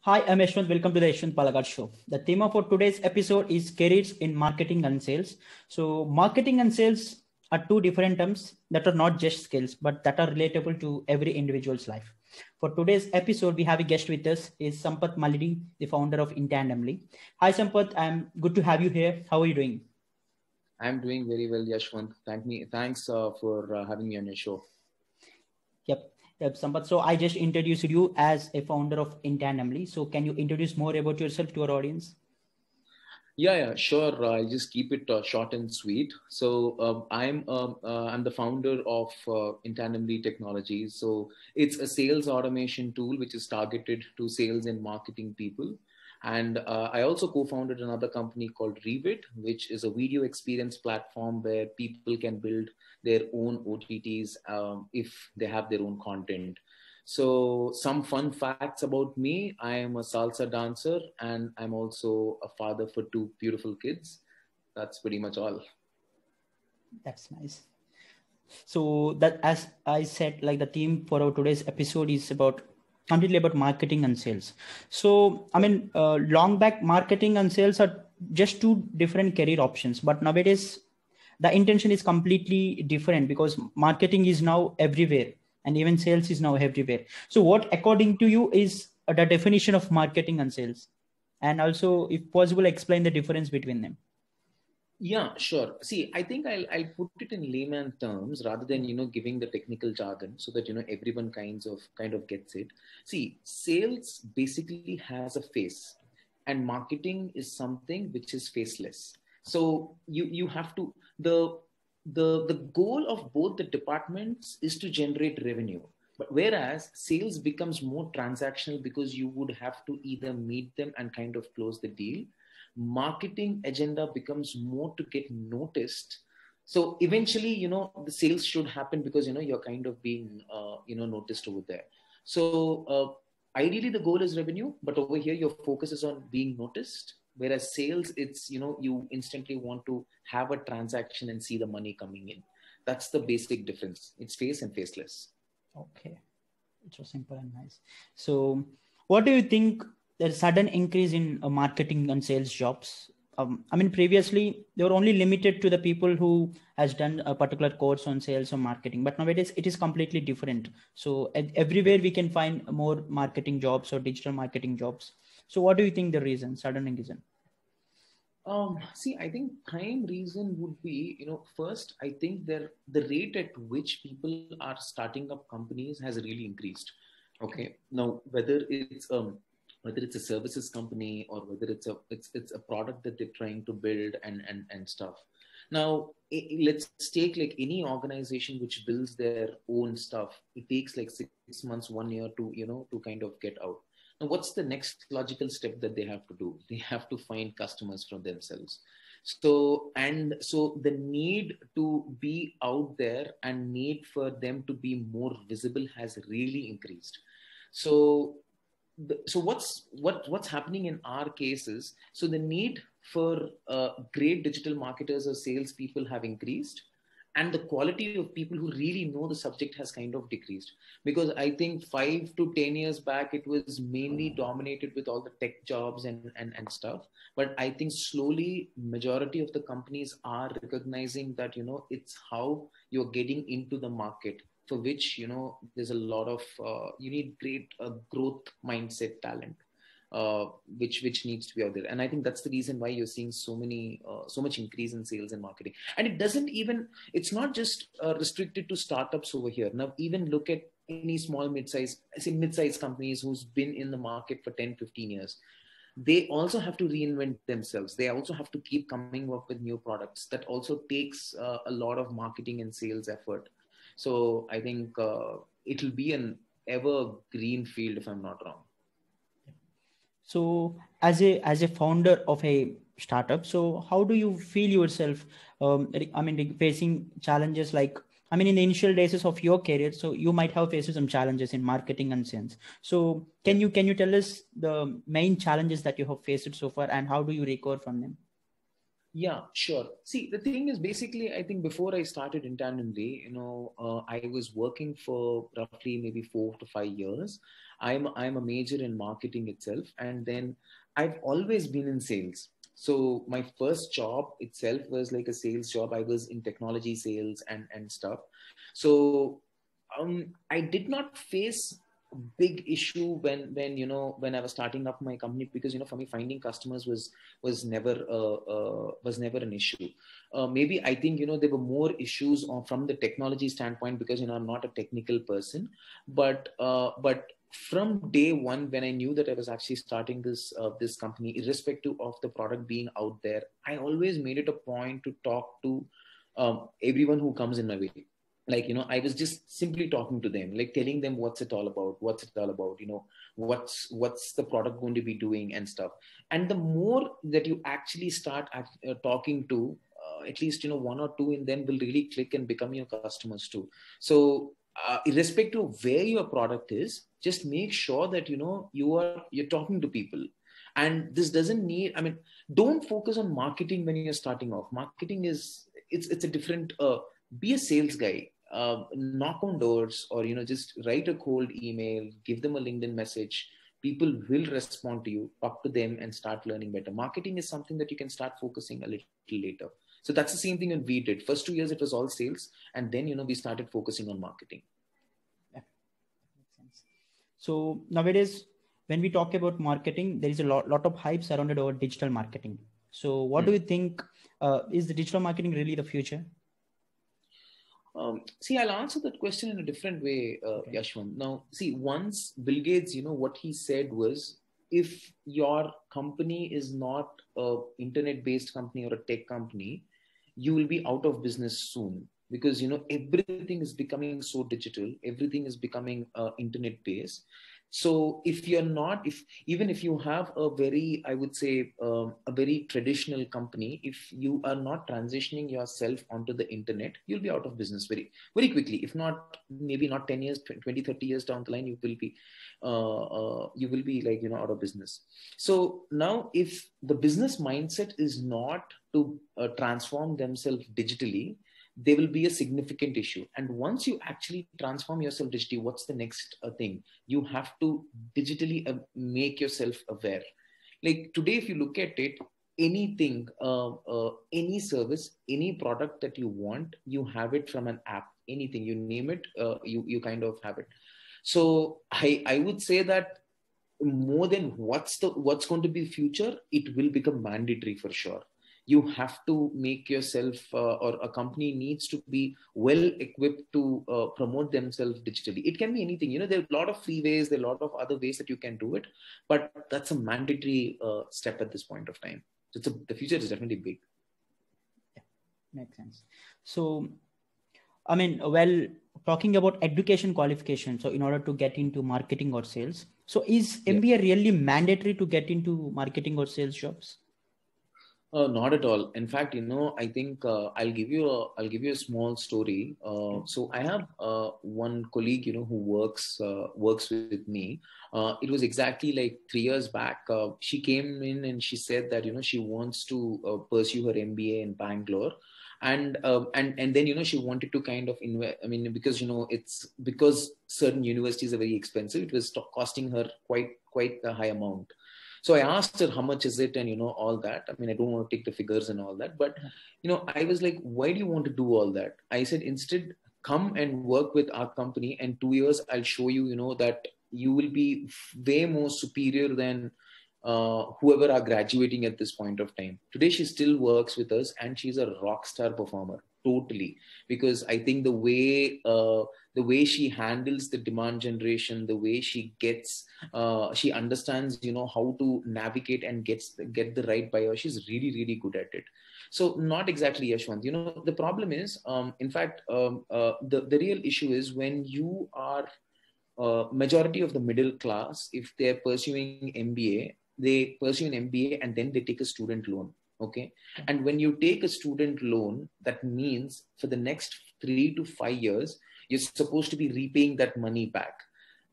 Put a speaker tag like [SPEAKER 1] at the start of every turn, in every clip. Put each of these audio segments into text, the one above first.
[SPEAKER 1] Hi, I'm Yashwant. Welcome to the Yashwant Palagar Show. The theme for today's episode is careers in marketing and sales. So, marketing and sales are two different terms that are not just skills, but that are relatable to every individual's life. For today's episode, we have a guest with us, is Sampath Malidi, the founder of Intandemly. Hi, Sampath. I'm good to have you here. How are you doing?
[SPEAKER 2] I'm doing very well, Yashwant. Thanks for having me on your show.
[SPEAKER 1] Yep. Yep, Sampath. So I just introduced you as a founder of Intandemly. So can you introduce more about yourself to our audience?
[SPEAKER 2] Yeah, sure. I'll just keep it short and sweet. So I'm the founder of Intandemly Technologies. So it's a sales automation tool which is targeted to sales and marketing people. And I also co-founded another company called Revit, which is a video experience platform where people can build their own OTTs if they have their own content. So, some fun facts about me: I am a salsa dancer and I'm also a father for two beautiful kids. That's pretty much all.
[SPEAKER 1] That's nice. So that, as I said, like the theme for our today's episode is about completely about marketing and sales. So I mean, long back, marketing and sales are just two different career options, but nowadays the intention is completely different because marketing is now everywhere and even sales is now everywhere. So what according to you is the definition of marketing and sales, and also if possible explain the difference between them?
[SPEAKER 2] Yeah, sure. See, I think I'll put it in layman terms rather than giving the technical jargon so that everyone kind of gets it. See, sales basically has a face, and marketing is something which is faceless. So you have to the goal of both the departments is to generate revenue. But whereas sales becomes more transactional because you would have to either meet them and kind of close the deal, marketing agenda becomes more to get noticed. So eventually the sales should happen because you're kind of being noticed over there. So ideally the goal is revenue, but over here your focus is on being noticed, whereas sales, it's you instantly want to have a transaction and see the money coming in. That's the basic difference. It's face and faceless.
[SPEAKER 1] Okay. It was simple and nice. So, what do you think the sudden increase in marketing and sales jobs? I mean, previously they were only limited to the people who has done a particular course on sales or marketing, but nowadays it is completely different. So everywhere we can find more marketing jobs or digital marketing jobs. So, what do you think the reason, sudden increase?
[SPEAKER 2] See, I think prime reason would be, first, I think the rate at which people are starting up companies has really increased. Okay. Now, whether it's a services company or whether it's a product that they're trying to build and stuff. Now, let's take like any organization which builds their own stuff. It takes like 6 months, 1 year to kind of get out. Now, what's the next logical step that they have to do? They have to find customers from themselves. So the need to be out there and need for them to be more visible has really increased. So so what's happening in our cases? So the need for great digital marketers or salespeople have increased, and the quality of people who really know the subject has kind of decreased. Because I think 5 to 10 years back it was mainly dominated with all the tech jobs and stuff. But I think slowly majority of the companies are recognizing that it's how you're getting into the market, for which there's a lot of you need great growth mindset talent, which needs to be out there. And I think that's the reason why you're seeing so much increase in sales and marketing. And it's not just restricted to startups over here. Now even look at any small mid-size companies who's been in the market for 10, 15 years. They also have to reinvent themselves. They also have to keep coming up with new products. That also takes a lot of marketing and sales effort. So I think it'll be an ever green field, if I'm not wrong.
[SPEAKER 1] So, as a founder of a startup, so how do you feel yourself? I mean, like, facing challenges like, I mean, in the initial days of your career, so you might have faced some challenges in marketing and sales. So,
[SPEAKER 2] Yeah.
[SPEAKER 1] can you tell us the main challenges that you have faced so far, and how do you recover from them?
[SPEAKER 2] Yeah, sure. See, the thing is basically, I think before I started Intandemly, I was working for roughly maybe 4 to 5 years. I'm a major in marketing itself, and then I've always been in sales. So my first job itself was like a sales job. I was in technology sales and stuff. So I did not face a big issue when I was starting up my company, because for me finding customers was never an issue. Maybe I think there were more issues from the technology standpoint, because I'm not a technical person, but from day one, when I knew that I was actually starting this company, irrespective of the product being out there, I always made it a point to talk to everyone who comes in my way. Like I was just simply talking to them, like telling them what's it all about, what's the product going to be doing and stuff. And the more that you actually start talking to, at least one or two in them will really click and become your customers too. So irrespective of where your product is, just make sure that you're talking to people. And this doesn't need, I mean, don't focus on marketing when you're starting off. Marketing is, it's a different, be a sales guy. Knock on doors, or just write a cold email, give them a LinkedIn message. People will respond to you. Talk to them and start learning better. Marketing is something that you can start focusing a little later. So that's the same thing when we did. First 2 years it was all sales, and then we started focusing on marketing.
[SPEAKER 1] Yeah, makes sense. So nowadays, when we talk about marketing, there is a lot of hype surrounded over digital marketing. So what do you think? Is the digital marketing really the future?
[SPEAKER 2] See, I'll answer that question in a different way, Yashwant. Now, see, once Bill Gates, what he said was, if your company is not a internet-based company or a tech company, you will be out of business soon, because everything is becoming so digital, everything is becoming internet-based. So if you're not, if even if you have a very, I would say, a very traditional company, if you are not transitioning yourself onto the internet, you'll be out of business very, very quickly. If not, maybe not 10 years, 20, 30 years down the line, you will be like, out of business. So now if the business mindset is not to transform themselves digitally, there will be a significant issue. And once you actually transform yourself digitally, what's the next thing? You have to digitally make yourself aware. Like today, if you look at it, anything, any service, any product that you want, you have it from an app. Anything, you name it, you kind of have it. So I would say that more than what's going to be future, it will become mandatory for sure. You have to make yourself, or a company needs to be well equipped to promote themselves digitally. It can be anything. There are a lot of free ways, there are a lot of other ways that you can do it, but that's a mandatory step at this point of time. So the future is definitely big.
[SPEAKER 1] Yeah, makes sense. So I mean, well, talking about education qualification, so in order to get into marketing or sales, so is MBA really mandatory to get into marketing or sales jobs?
[SPEAKER 2] Not at all. In fact, I think I'll give you a small story. So I have one colleague, who works with me. It was exactly like 3 years back. She came in and she said that she wants to pursue her MBA in Bangalore, and then she wanted to kind of invest. I mean, because it's because certain universities are very expensive. It was costing her quite a high amount. So I asked her how much is it, and all that. I mean, I don't want to take the figures and all that, but I was like, why do you want to do all that? I said, instead, come and work with our company, and 2 years I'll show you, that you will be way more superior than whoever are graduating at this point of time. Today, she still works with us, and she's a rock star performer, totally. Because I think the way she handles the demand generation, the way she gets, she understands, how to navigate and get the right buyer. She's really, really good at it. So not exactly, Yashwant. The problem is, in fact, the real issue is when you are majority of the middle class, if they're pursuing MBA, they pursue an MBA and then they take a student loan. Okay. And when you take a student loan, that means for the next 3 to 5 years, you're supposed to be repaying that money back.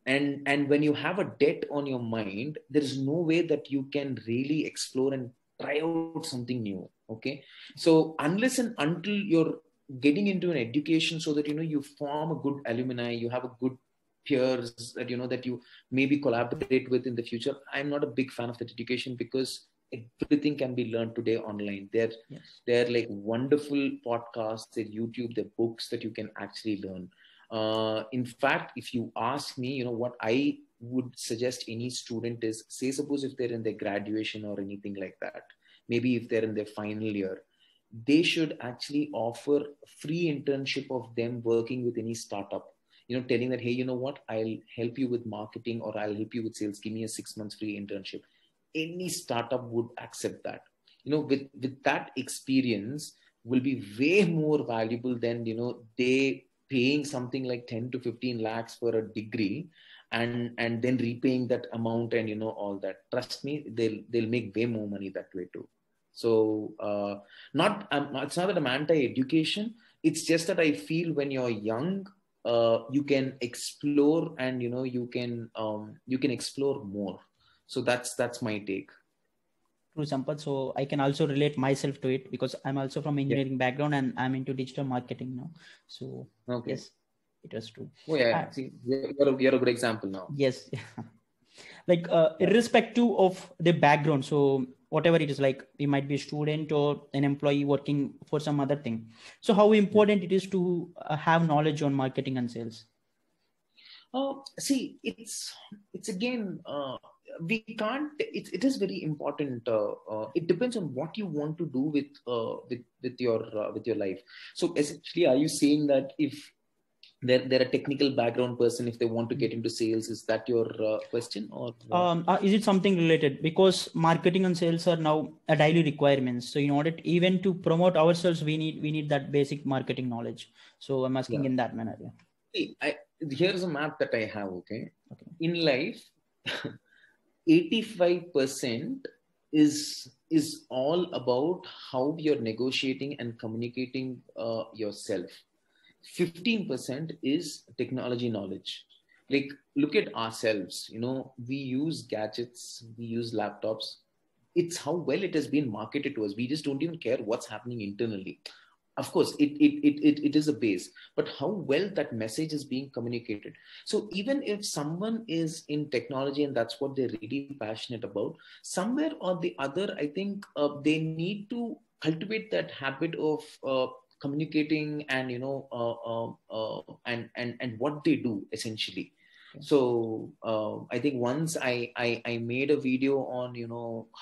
[SPEAKER 2] And when you have a debt on your mind, there is no way that you can really explore and try out something new. Okay. So unless and until you're getting into an education so that, you form a good alumni, you have a good peers that, that you maybe collaborate with in the future. I'm not a big fan of that education because everything can be learned today online.
[SPEAKER 1] Yes.
[SPEAKER 2] They're like wonderful podcasts, they're YouTube, they're books that you can actually learn. In fact, if you ask me, what I would suggest any student is, say, suppose if they're in their graduation or anything like that, maybe if they're in their final year, they should actually offer free internship of them working with any startup, telling that, hey, you know what, I'll help you with marketing or I'll help you with sales, give me a 6 months free internship. Any startup would accept that. With that experience will be way more valuable than, they paying something like 10 to 15 lakhs for a degree, and then repaying that amount, and all that. Trust me, they'll make way more money that way too. So it's not that I'm anti-education. It's just that I feel when you're young, you can explore, and you can explore more. So that's my take.
[SPEAKER 1] True, Sampath. So I can also relate myself to it because I'm also from
[SPEAKER 2] Yeah.
[SPEAKER 1] engineering background and I'm into digital marketing now. So
[SPEAKER 2] Okay.
[SPEAKER 1] yes, it was true.
[SPEAKER 2] Oh yeah. See, you're a good example now.
[SPEAKER 1] Yes. Like irrespective of the background. So whatever it is, like we might be a student or an employee working for some other thing. So how important it is to have knowledge on marketing and sales?
[SPEAKER 2] See, it's again, we can't. It is very important. It depends on what you want to do with your life. So essentially, are you saying that if they're a technical background person, if they want to get into sales, is that your question, or
[SPEAKER 1] is it something related? Because marketing and sales are now a daily requirements. So in order even to promote ourselves, we need that basic marketing knowledge. So I'm asking in that manner. Yeah.
[SPEAKER 2] See, here's a map that I have. Okay.
[SPEAKER 1] Okay.
[SPEAKER 2] In life, 85% is all about how you're negotiating and communicating yourself. 15% is technology knowledge. Like, look at ourselves. We use gadgets, we use laptops. It's how well it has been marketed to us. We just don't even care what's happening internally. Of course, it is a base, but how well that message is being communicated. So even if someone is in technology and that's what they're really passionate about, somewhere or the other, I think they need to cultivate that habit of communicating, and and what they do essentially.
[SPEAKER 1] Okay.
[SPEAKER 2] So I think once I made a video on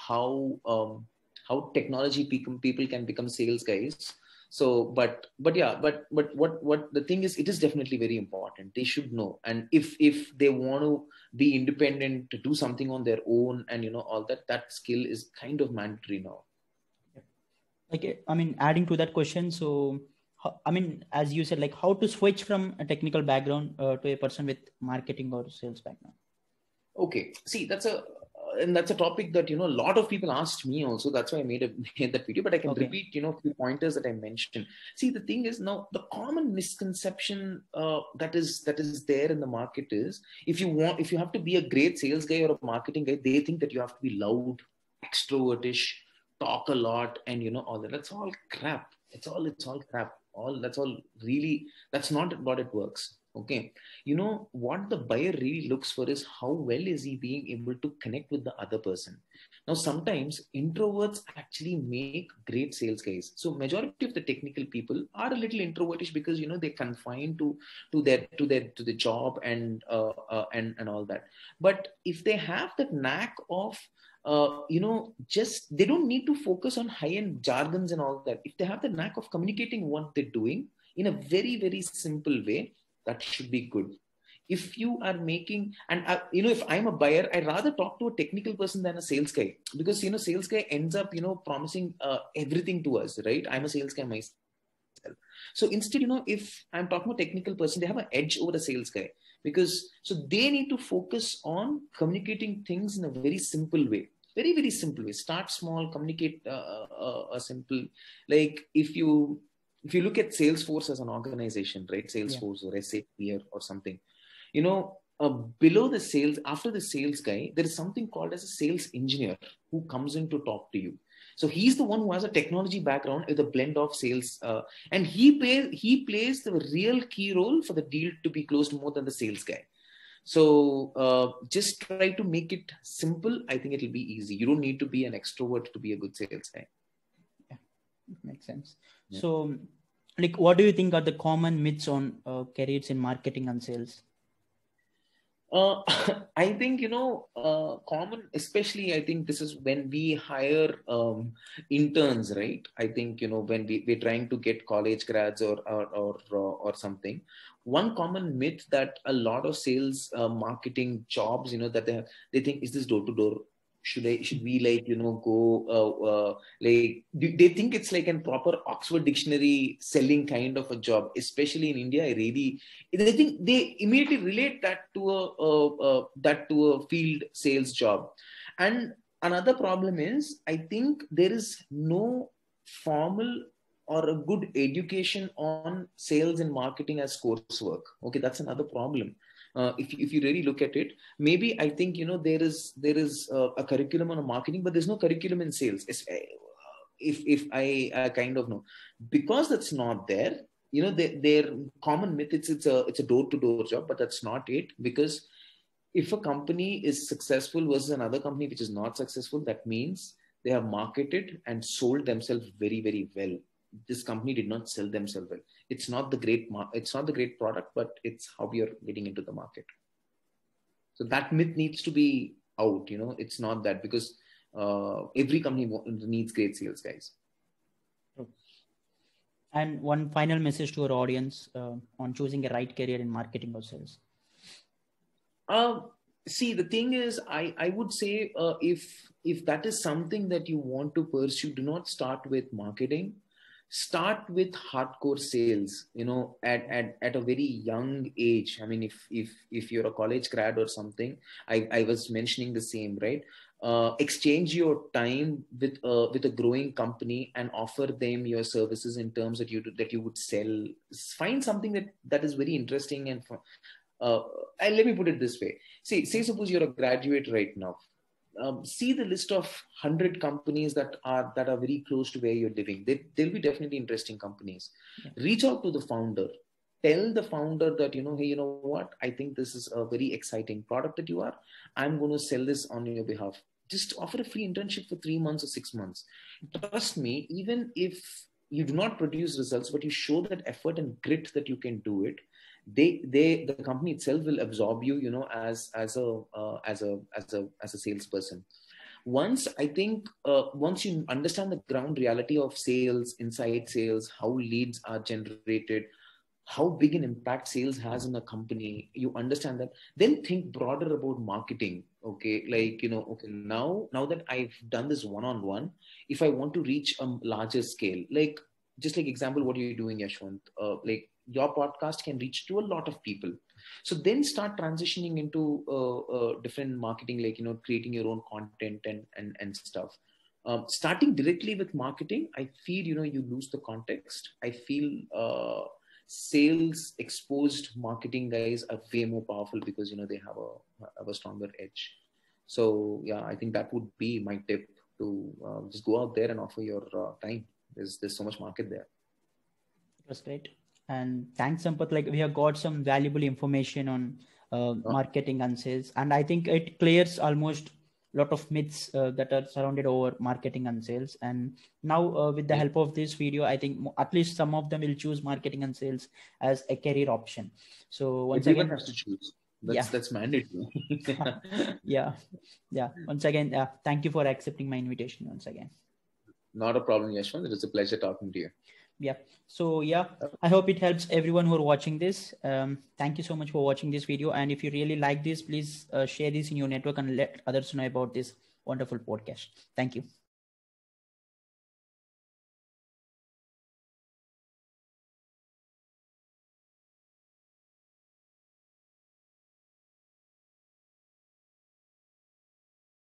[SPEAKER 2] how technology people can become sales guys. So but yeah, but what the thing is, it is definitely very important. They should know, and if they want to be independent, to do something on their own, and all that skill is kind of mandatory now.
[SPEAKER 1] Like, I mean, adding to that question, so I mean, as you said, like how to switch from a technical background to a person with marketing or sales background.
[SPEAKER 2] Okay, see, that's a topic that a lot of people asked me also. That's why I made that video. But I can repeat a few pointers that I mentioned. See, the thing is, now the common misconception that is there in the market is, if you have to be a great sales guy or a marketing guy, they think that you have to be loud, extrovertish, talk a lot, and all that. That's all crap. It's all crap. That's not what it works. Okay. What the buyer really looks for is, how well is he being able to connect with the other person. Now, sometimes introverts actually make great sales guys. So majority of the technical people are a little introvertish because they're confined to the job and all that. But if they have that knack of just, they don't need to focus on high-end jargons and all that. If they have the knack of communicating what they're doing in a very, very simple way, that should be good. If you are making, and if I'm a buyer, I'd rather talk to a technical person than a sales guy, because sales guy ends up promising everything to us, right? I'm a sales guy myself. So instead, if I'm talking to a technical person, they have an edge over a sales guy, because so they need to focus on communicating things in a very simple way. Very, very simple way. Start small, communicate a simple, like if you look at Salesforce as an organization, right? Salesforce or SAP or something, below the sales, after the sales guy, there is something called as a sales engineer who comes in to talk to you. So he's the one who has a technology background with a blend of sales, and he plays the real key role for the deal to be closed more than the sales guy. So just try to make it simple. I think it'll be easy. You don't need to be an extrovert to be a good sales guy.
[SPEAKER 1] Yeah, makes sense. Yeah. So, like, what do you think are the common myths on careers in marketing and sales?
[SPEAKER 2] I think, common, especially I think this is when we hire interns, right? I think, when we're trying to get college grads or something. One common myth that a lot of sales marketing jobs, that they think, is this door to door? Should we go they think it's like a proper Oxford dictionary selling kind of a job, especially in India. They think they immediately relate that to a field sales job. And another problem is, I think there is no formal or a good education on sales and marketing as coursework. Okay, that's another problem. If you really look at it, maybe I think there is a curriculum on marketing, but there's no curriculum in sales. If I kind of know, because that's not there. Their common myth, it's a door-to-door job, but that's not it. Because if a company is successful versus another company which is not successful, that means they have marketed and sold themselves very, very well. This company did not sell themselves well. It's not the great product, but it's how you're getting into the market. So that myth needs to be out. It's not that, because every company needs great sales guys.
[SPEAKER 1] And one final message to our audience on choosing a right career in marketing or sales.
[SPEAKER 2] See, the thing is, I would say if that is something that you want to pursue, do not start with marketing. Start with hardcore sales, at a very young age. I mean, if you're a college grad or something, I was mentioning the same, right? Exchange your time with a growing company and offer them your services in terms that you would sell. Find something that is very interesting and let me put it this way. Say suppose you're a graduate right now. See the list of 100 companies that are very close to where you're living. They'll be definitely interesting companies. Yeah. Reach out to the founder. Tell the founder that, hey, you know what? I think this is a very exciting product that you are. I'm going to sell this on your behalf. Just offer a free internship for 3 months or 6 months. Trust me, even if you do not produce results, but you show that effort and grit that you can do it, the company itself will absorb you, as a salesperson. Once you understand the ground reality of sales, inside sales, how leads are generated, how big an impact sales has in a company, you understand that, then think broader about marketing. Okay, okay, now that I've done this one-on-one, if I want to reach a larger scale, just like example, what are you doing, Yashwant? Your podcast can reach to a lot of people. So then start transitioning into different marketing, creating your own content and stuff. Starting directly with marketing, I feel, you lose the context. I feel sales exposed marketing guys are way more powerful because, they have a stronger edge. So yeah, I think that would be my tip, to just go out there and offer your time. There's so much market there.
[SPEAKER 1] That's great. And thanks, Sampath. We have got some valuable information on marketing and sales. And I think it clears almost a lot of myths that are surrounded over marketing and sales. And now with the help of this video, I think at least some of them will choose marketing and sales as a career option. So once
[SPEAKER 2] everyone has to choose. That's mandatory.
[SPEAKER 1] Yeah. Once again, thank you for accepting my invitation once again.
[SPEAKER 2] Not a problem, Yashwant. It was a pleasure talking to you.
[SPEAKER 1] Yeah. So yeah, I hope it helps everyone who are watching this. Thank you so much for watching this video. And if you really like this, please share this in your network and let others know about this wonderful podcast. Thank you.